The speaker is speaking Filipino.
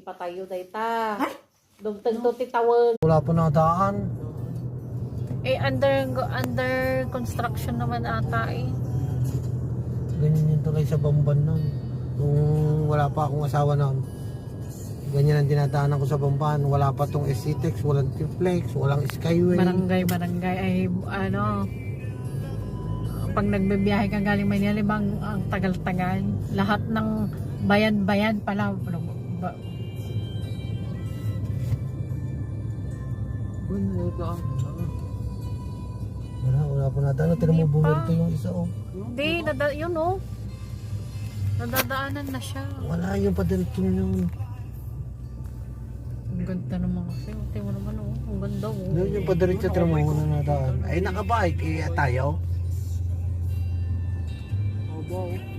Patayo day ta. Dugteng to titawag. Wala pa nadaan. Eh, under construction naman ata eh. Ganyan yun tuloy sa Bamban nun. Nung wala pa akong asawa nun. Ganyan ang dinadaanan ko sa Bamban. Wala pa tong SCTEX, walang triplex, walang skyway. Barangay ay ano. Pag nagbibiyahe ka galing Manila, bang ang tagal-tagal. Lahat ng bayan-bayan pala. Wala pa nadaan. Tinan mo Hindi pa. bumilito yung isa oh. Hindi, yun oh. Nadadaanan na siya. Wala yung padalito yun. Ang ganda naman kasi. Tingnan mo naman oh. Ang ganda oh. Ano yung padalito tinan mo na nadaan. Ay nakabike eh tayo. Obo.